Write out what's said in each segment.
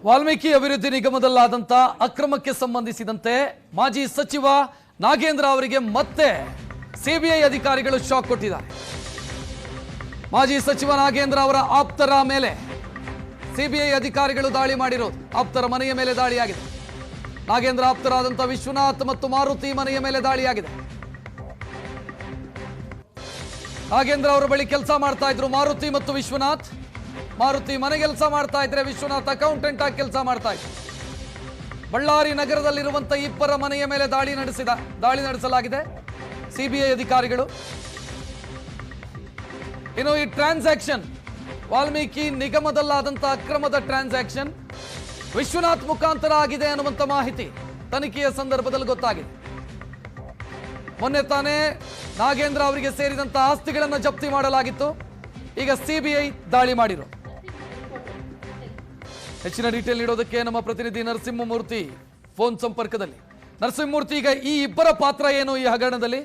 ವಾಲ್ಮೀಕಿ ಅಭಿವೃದ್ಧಿ ನಿಗಮದಲ್ಲಾದಂತ ಅಕ್ರಮಕ್ಕೆ ಸಂಬಂಧಿಸಿದಂತೆ ಮಾಜಿ ಸಚಿವ ನಾಗೇಂದ್ರ ಅವರಿಗೆ ಮತ್ತೆ ಸಿಬಿಐ ಅಧಿಕಾರಿಗಳು ಶಾಕ್ ಕೊಟ್ಟಿದ್ದಾರೆ. ಮಾಜಿ ಸಚಿವ ನಾಗೇಂದ್ರ ಅವರ ಆಪ್ತರ ಮೇಲೆ ಸಿಬಿಐ ಅಧಿಕಾರಿಗಳು ದಾಳಿ ಮಾಡಿರೋದು. ಆಪ್ತರ ಮನೆಯ ಮೇಲೆ ದಾಳಿಯಾಗಿದೆ. ನಾಗೇಂದ್ರ ಆಪ್ತರಾದಂತ ವಿಶ್ವನಾಥ್ ಮತ್ತು ಮಾರುತಿ ಮನೆಯ ಮೇಲೆ ದಾಳಿಯಾಗಿದೆ. ನಾಗೇಂದ್ರ ಅವರ ಬಳಿ ಕೆಲಸ ಮಾಡ್ತಾ ಇದ್ರು ಮಾರುತಿ ಮತ್ತು ವಿಶ್ವನಾಥ್. ಮಾರುತಿ ಮನೆ ಕೆಲಸ ಮಾಡ್ತಾ ಇದ್ರೆ ವಿಶ್ವನಾಥ್ ಅಕೌಂಟೆಂಟ್ ಆಗಿ ಕೆಲಸ ಮಾಡ್ತಾ ಇದ್ರು. ಬಳ್ಳಾರಿ ನಗರದಲ್ಲಿರುವಂತಹ ಇಬ್ಬರ ಮನೆಯ ಮೇಲೆ ದಾಳಿ ನಡೆಸಲಾಗಿದೆ ಸಿಬಿಐ ಅಧಿಕಾರಿಗಳು. ಇನ್ನು ಈ ಟ್ರಾನ್ಸಾಕ್ಷನ್ ವಾಲ್ಮೀಕಿ ನಿಗಮದಲ್ಲಾದಂತಹ ಅಕ್ರಮದ ಟ್ರಾನ್ಸಾಕ್ಷನ್ ವಿಶ್ವನಾಥ್ ಮುಖಾಂತರ ಆಗಿದೆ ಅನ್ನುವಂತ ಮಾಹಿತಿ ತನಿಖೆಯ ಸಂದರ್ಭದಲ್ಲಿ ಗೊತ್ತಾಗಿದೆ. ಮೊನ್ನೆ ತಾನೇ ನಾಗೇಂದ್ರ ಅವರಿಗೆ ಸೇರಿದಂತಹ ಆಸ್ತಿಗಳನ್ನು ಜಪ್ತಿ ಮಾಡಲಾಗಿತ್ತು. ಈಗ ಸಿಬಿಐ ದಾಳಿ ಮಾಡಿರೋ. ಹೆಚ್ಚಿನ ಡೀಟೇಲ್ ನೀಡೋದಕ್ಕೆ ನಮ್ಮ ಪ್ರತಿನಿಧಿ ನರಸಿಂಹಮೂರ್ತಿ ಫೋನ್ ಸಂಪರ್ಕದಲ್ಲಿ. ನರಸಿಂಹಮೂರ್ತಿ, ಈಗ ಈ ಇಬ್ಬರ ಪಾತ್ರ ಏನು ಈ ಹಗರಣದಲ್ಲಿ?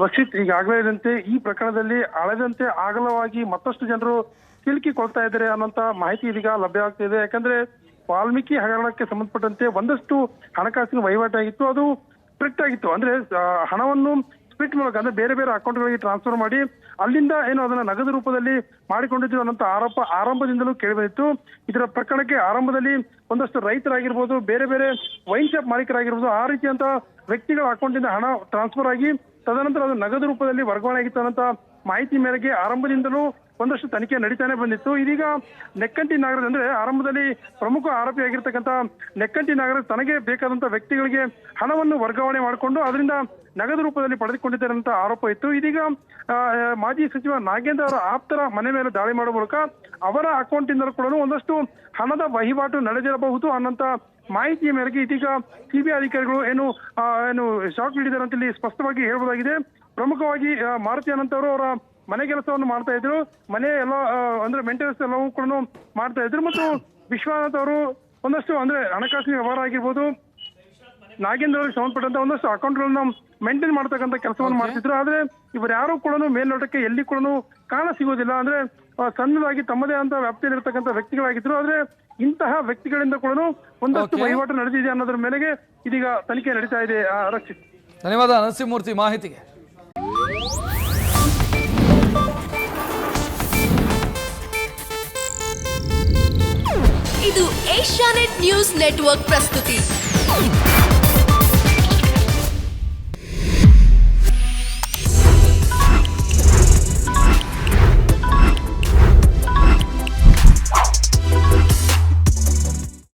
ರಕ್ಷಿತ್, ಈಗಾಗಲೇ ಇದ್ದಂತೆ ಈ ಪ್ರಕರಣದಲ್ಲಿ ಅಳೆದಂತೆ ಅಗಲವಾಗಿ ಮತ್ತಷ್ಟು ಜನರು ಸಿಲುಕಿಕೊಳ್ತಾ ಇದ್ದಾರೆ ಅನ್ನೋಂತ ಮಾಹಿತಿ ಇದೀಗ ಲಭ್ಯ ಆಗ್ತಾ ಇದೆ. ಯಾಕಂದ್ರೆ ವಾಲ್ಮೀಕಿ ಹಗರಣಕ್ಕೆ ಸಂಬಂಧಪಟ್ಟಂತೆ ಒಂದಷ್ಟು ಹಣಕಾಸಿನ ವಹಿವಾಟಾಗಿತ್ತು. ಅದು ಸ್ಪ್ಲಿಟ್ ಆಗಿತ್ತು. ಅಂದ್ರೆ ಹಣವನ್ನು ಸ್ಪ್ಲಿಟ್ ಮೂಲಕ ಅಂದ್ರೆ ಬೇರೆ ಬೇರೆ ಅಕೌಂಟ್ಗಳಿಗೆ ಟ್ರಾನ್ಸ್ಫರ್ ಮಾಡಿ ಅಲ್ಲಿಂದ ಏನು ಅದನ್ನ ನಗದು ರೂಪದಲ್ಲಿ ಮಾಡಿಕೊಂಡಿದ್ರು ಅನ್ನೋಂಥ ಆರೋಪ ಆರಂಭದಿಂದಲೂ ಕೇಳಿಬಂದಿತ್ತು. ಇದರ ಪ್ರಕರಣಕ್ಕೆ ಆರಂಭದಲ್ಲಿ ಒಂದಷ್ಟು ರೈತರಾಗಿರ್ಬೋದು, ಬೇರೆ ಬೇರೆ ವೈನ್ ಶಾಪ್ ಮಾಲೀಕರಾಗಿರ್ಬೋದು, ಆ ರೀತಿಯಂತ ವ್ಯಕ್ತಿಗಳ ಅಕೌಂಟಿಂದ ಹಣ ಟ್ರಾನ್ಸ್ಫರ್ ಆಗಿ ತದನಂತರ ಅದು ನಗದು ರೂಪದಲ್ಲಿ ವರ್ಗಾವಣೆ ಆಗಿತ್ತು ಅನ್ನೋಂಥ ಮಾಹಿತಿ ಮೇರೆಗೆ ಆರಂಭದಿಂದಲೂ ಒಂದಷ್ಟು ತನಿಖೆ ನಡೀತಾನೆ ಬಂದಿತ್ತು. ಇದೀಗ ನೆಕ್ಕಂಟಿ ನಾಗರಾಜ್ ಅಂದ್ರೆ ಆರಂಭದಲ್ಲಿ ಪ್ರಮುಖ ಆರೋಪಿಯಾಗಿರ್ತಕ್ಕಂಥ ನೆಕ್ಕಂಟಿ ನಾಗರಾಜ್ ತನಗೆ ಬೇಕಾದಂತ ವ್ಯಕ್ತಿಗಳಿಗೆ ಹಣವನ್ನು ವರ್ಗಾವಣೆ ಮಾಡಿಕೊಂಡು ಅದರಿಂದ ನಗದು ರೂಪದಲ್ಲಿ ಪಡೆದುಕೊಂಡಿದ್ದಾರೆ ಅಂತ ಆರೋಪ ಇತ್ತು. ಇದೀಗ ಮಾಜಿ ಸಚಿವ ನಾಗೇಂದ್ರ ಅವರ ಆಪ್ತರ ಮನೆ ಮೇಲೆ ದಾಳಿ ಮಾಡುವ ಮೂಲಕ ಅವರ ಅಕೌಂಟ್ ಇಂದ ಕೂಡ ಒಂದಷ್ಟು ಹಣದ ವಹಿವಾಟು ನಡೆದಿರಬಹುದು ಅನ್ನೋಂತ ಮಾಹಿತಿಯ ಮೇರೆಗೆ ಇದೀಗ ಸಿಬಿಐ ಅಧಿಕಾರಿಗಳು ಏನು ಶಾಕ್ ನೀಡಿದ್ದಾರೆ ಅಂತ ಇಲ್ಲಿ ಸ್ಪಷ್ಟವಾಗಿ ಹೇಳ್ಬೋದಾಗಿದೆ. ಪ್ರಮುಖವಾಗಿ ಮಾರುತಿ ಅನಂತ್ ಅವರು ಅವರ ಮನೆ ಕೆಲಸವನ್ನು ಮಾಡ್ತಾ ಇದ್ರು. ಮನೆ ಎಲ್ಲ ಅಂದ್ರೆ ಮೇಂಟೆನೆನ್ಸ್ ಎಲ್ಲವೂ ಕೂಡ ಮಾಡ್ತಾ ಇದ್ರು. ಮತ್ತು ವಿಶ್ವನಾಥ್ ಅವರು ಒಂದಷ್ಟು ಅಂದ್ರೆ ಹಣಕಾಸಿನ ವ್ಯವಹಾರ ಆಗಿರ್ಬೋದು, ನಾಗೇಂದ್ರ ಅವರಿಗೆ ಸಂಬಂಧಪಟ್ಟಂತ ಒಂದಷ್ಟು ಅಕೌಂಟ್ಗಳನ್ನ ಮೇಂಟೈನ್ ಮಾಡ್ತಕ್ಕಂಥ ಕೆಲಸವನ್ನು ಮಾಡ್ತಿದ್ರು. ಆದ್ರೆ ಇವರು ಯಾರು ಕೂಡ ಮೇಲ್ನೋಟಕ್ಕೆ ಎಲ್ಲಿ ಕೂಡ ಕಾಣ ಸಿಗೋದಿಲ್ಲ. ಅಂದ್ರೆ ಸಣ್ಣದಾಗಿ ತಮ್ಮದೇ ಅಂತ ವ್ಯಾಪ್ತಿಯಲ್ಲಿರ್ತಕ್ಕಂಥ ವ್ಯಕ್ತಿಗಳಾಗಿದ್ರು. ಆದ್ರೆ ಇಂತಹ ವ್ಯಕ್ತಿಗಳಿಂದ ಕೂಡ ಒಂದಷ್ಟು ವಹಿವಾಟು ನಡೆದಿದೆ ಅನ್ನೋದ್ರ ಮೇಲೆಗೆ ಇದೀಗ ತನಿಖೆ ನಡೀತಾ ಇದೆ. ರಕ್ಷಿತ್, ಧನ್ಯವಾದ ನರಸಿಂಹಮೂರ್ತಿ ಮಾಹಿತಿಗೆ. ಇದು ಏಷ್ಯಾನೆಟ್ ನ್ಯೂಸ್ ನೆಟ್ವರ್ಕ್ ಪ್ರಸ್ತುತಿ.